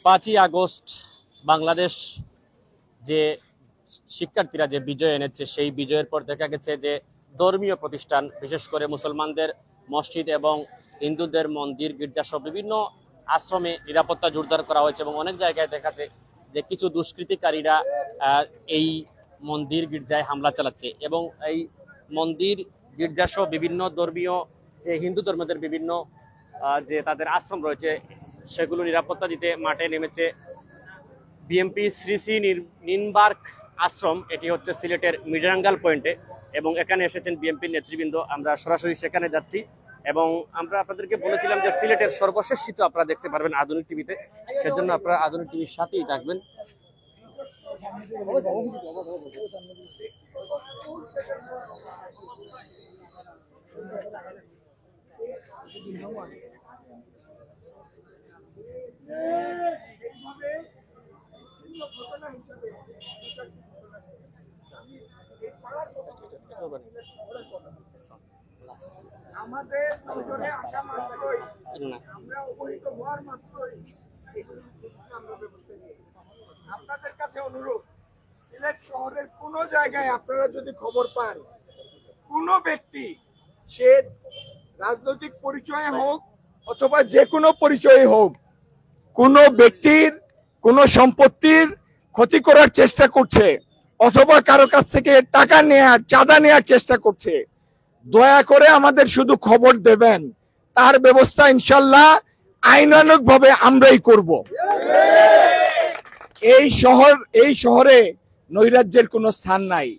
5ই August Bangladesh যে শিক্ষার্থীরা যে বিজয় এনেছে, সেই বিজয়ের পর দেখা গেছে যে ধর্মীয় প্রতিষ্ঠান, বিশেষ করে মুসলমানদের মসজিদ এবং হিন্দুদের মন্দির, গির্জা সব বিভিন্ন আশ্রমে নিরাপত্তা জোরদার করা হয়েছে এবং অনেক জায়গায় দেখা যায় যে কিছু দুষ্কৃতিকারীরা এই মন্দির গির্জায় হামলা চালাচ্ছে এবং এই মন্দির গির্জা সহ বিভিন্ন ধর্মীয় যে হিন্দু ধর্মদের বিভিন্ন যে তাদের আশ্রম রয়েছে সেগুলো নিরাপত্তা দিতে মাঠে নেমেছে বিএমপি শ্রী শ্রী নিনবার্গ আশ্রম। এটি হচ্ছে সিলেটের মিডরাঙ্গাল পয়েন্টে এবং এখানে এসেছেন বিএমপির নেতৃবৃন্দ। আমরা সরাসরি সেখানে যাচ্ছি এবং আমরা আপনাদেরকে বলেছিলাম যে সিলেটের সর্বশেষ চিত্র আপনারা দেখতে পারবেন আধুনিক টিভিতে, সেজন্য আপনারা আধুনিক টিভির সাথেই থাকবেন। আমাদের নজরে আসা মাত্রই আমরা অবহিত হওয়ার মাত্রই আপনাদের কাছে অনুরোধ, সিলেট শহরের কোন জায়গায় আপনারা যদি খবর পান কোন ব্যক্তি, সে রাজনৈতিক পরিচয় হোক অথবা যে কোনো পরিচয় হোক, কোন ব্যক্তির কোন সম্পত্তির ক্ষতি করার চেষ্টা করছে অথবা কারো কাছ থেকে টাকা নেয়ার, চাঁদা নেয়ার চেষ্টা করছে, দয়া করে আমাদের শুধু খবর দেবেন, তার ব্যবস্থা ইনশাল্লাহ আইনানুগ ভাবে আমরাই করব। এই শহরে নৈরাজ্যের কোনো স্থান নাই।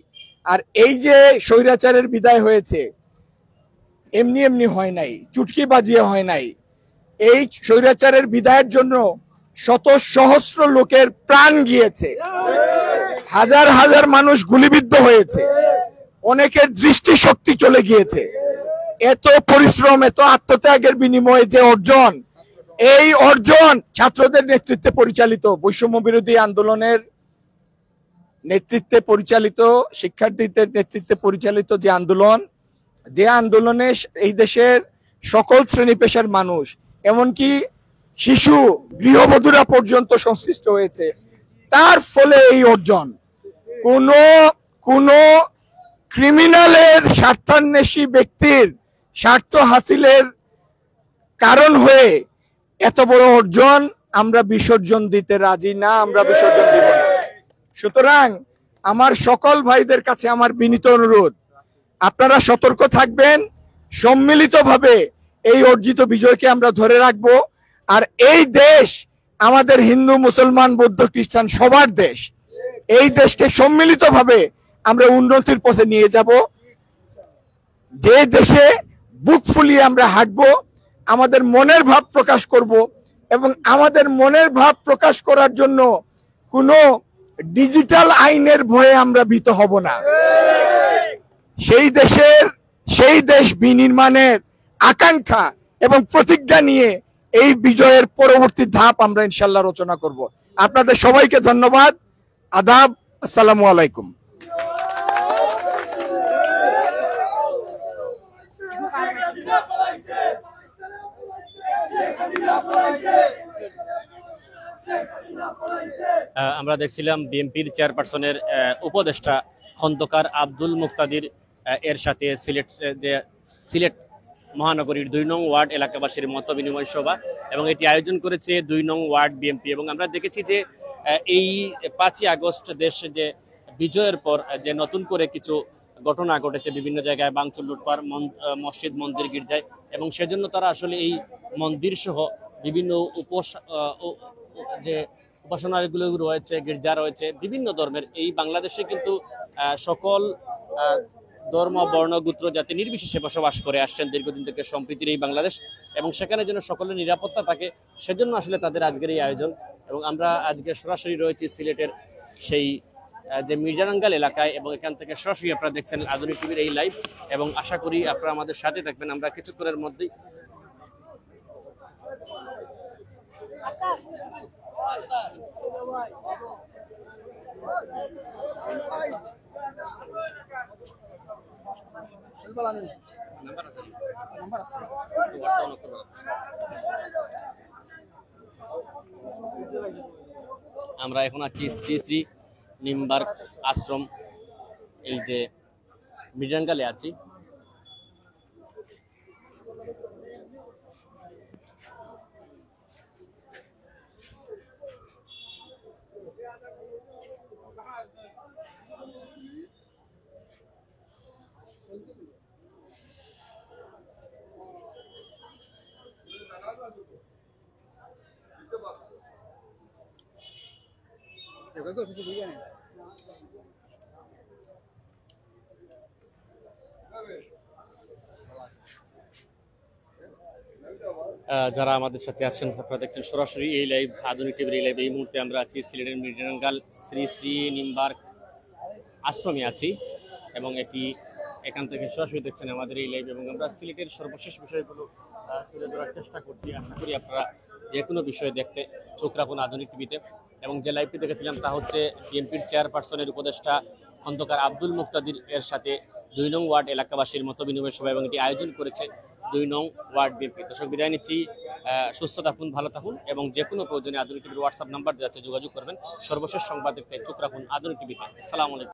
আর এই যে স্বৈরাচারের বিদায় হয়েছে এমনি এমনি হয় নাই, চুটকি বাজিয়ে হয় নাই। এই স্বৈরাচারের বিদায়ের জন্য শত সহস্র লোকের প্রাণ গিয়েছে, হাজার হাজার মানুষ গুলিবিদ্ধ হয়েছে, অনেকের দৃষ্টিশক্তি চলে গিয়েছে। এত পরিশ্রম, এত আত্মত্যাগের বিনিময়ে যে অর্জন, এই অর্জন ছাত্রদের নেতৃত্বে পরিচালিত, বৈষম্য বিরোধী আন্দোলনের নেতৃত্বে পরিচালিত, শিক্ষার্থীদের নেতৃত্বে পরিচালিত যে আন্দোলনে এই দেশের সকল শ্রেণী পেশার মানুষ, এমনকি শিশু, গৃহবধূরা পর্যন্ত সংশ্লিষ্ট হয়েছে, তার ফলে এই অর্জন। কোন ক্রিমিনালের, স্বার্থান্বেষী ব্যক্তির স্বার্থ হাসিলের কারণ হয়ে এত বড় অর্জন আমরা বিসর্জন দিতে রাজি না, আমরা বিসর্জন দিব না। সুতরাং আমার সকল ভাইদের কাছে আমার বিনীত অনুরোধ, আপনারা সতর্ক থাকবেন, সম্মিলিতভাবে এই অর্জিত বিজয়কে আমরা ধরে রাখব। আর এই দেশ আমাদের হিন্দু, মুসলমান, বৌদ্ধ, খ্রিস্টান সবার দেশ। এই দেশকে সম্মিলিতভাবে আমরা উন্নতির পথে নিয়ে যাব। যে দেশে বুক ফুলিয়ে আমরা হাঁটবো, আমাদের মনের ভাব প্রকাশ করব এবং আমাদের মনের ভাব প্রকাশ করার জন্য কোনো ডিজিটাল আইনের ভয়ে আমরা ভীত হব না। সেই দেশ বিনির্মাণের আকাঙ্ক্ষা এবং প্রতিজ্ঞা নিয়ে এই বিজয়ের পরবর্তী ধাপ আমরা ইনশাল্লাহ রচনা করব। আপনাদের সবাইকে ধন্যবাদ, আদাব, আসসালামু আলাইকুম। আমরা দেখছিলাম বিএনপির চেয়ারপারসনের উপদেষ্টা খন্দকার আব্দুল মুক্তাদির এর সাথে সিলেট মহানগরীর 2 নং ওয়ার্ড এলাকাবাসীর মত বিনিময় সভা, এবং এটি আয়োজন করেছে 2 নং ওয়ার্ড বিএনপি। এবং আমরা দেখেছি যে এই 5ই আগস্ট দেশে যে বিজয়ের পর যে নতুন করে কিছু ঘটনা ঘটেছে, বিভিন্ন জায়গায় ভাঙচুর, লুটপাট, মসজিদ, মন্দির, গির্জায়, এবং সেজন্য তারা আসলে এই মন্দির সহ বিভিন্ন যে উপাসনাগুলো রয়েছে, গির্জা রয়েছে, বিভিন্ন ধর্মের, এই বাংলাদেশে কিন্তু সকল ধর্ম, বর্ণ, গোত্র, জাতি নির্বিশেষে বসবাস করে আসছেন দীর্ঘদিন থেকে সম্প্রীতির এই বাংলাদেশ, এবং সেখানে যেন সকলের নিরাপত্তা থাকে, সেজন্য আসলে তাদের আজকের এই আয়োজন। এবং আমরা আজকে সরাসরি রয়েছি সিলেটের সেই যে মির্জারাঙ্গাল এলাকায়, এবং এখান থেকে সরাসরি আপনারা দেখছেন আধুনিক টিভির এই লাইভ, এবং আশা করি আপনারা আমাদের সাথে থাকবেন। আমরা কিছুক্ষণের মধ্যেই নাম্বার আছে আমরা এখন আছি শ্রী শ্রী নিমবার্গ আশ্রম, এই যে মৃগাঙ্গালে আছি। যারা আমাদের সাথে আছেন, আপনারা দেখছেন সরাসরি এই লাইভ, আধুনিক টিভির এই লাইভ। এই মুহূর্তে আমরা আছি সিলেটের মৃগাঙ্গাল শ্রী শ্রী নিমবার্গ আশ্রমে আছি এবং এখান থেকে সরাসরি দেখছেন আমাদের এই লাইভ, এবং আমরা সিলেটের সর্বশেষ বিষয়গুলো তুলে ধরার চেষ্টা করছি। আশা করি আপনারা যে কোনো বিষয় দেখতে চোখ রাখুন আধুনিক টিভিতে। এবং যে লাইভটি দেখেছিলাম তা হচ্ছে বিএনপির চেয়ারপারসনের উপদেষ্টা খন্দকার আব্দুল মুক্তাদির এর সাথে ২ নং ওয়ার্ড এলাকাবাসীর মত বিনিময় সভা, এবং এটি আয়োজন করেছে ২ নং ওয়ার্ড বিএনপি। দর্শক, বিদায় নিচ্ছি। সুস্থ থাকুন, ভালো থাকুন, এবং যে কোনো প্রয়োজনে আধুনিক টিভির হোয়াটসঅ্যাপ নাম্বার দেওয়া আছে, যোগাযোগ করবেন। সর্বশেষ সংবাদ দেখতে চোখ রাখুন আধুনিক টিভিতে। আসসালামু আলাইকুম।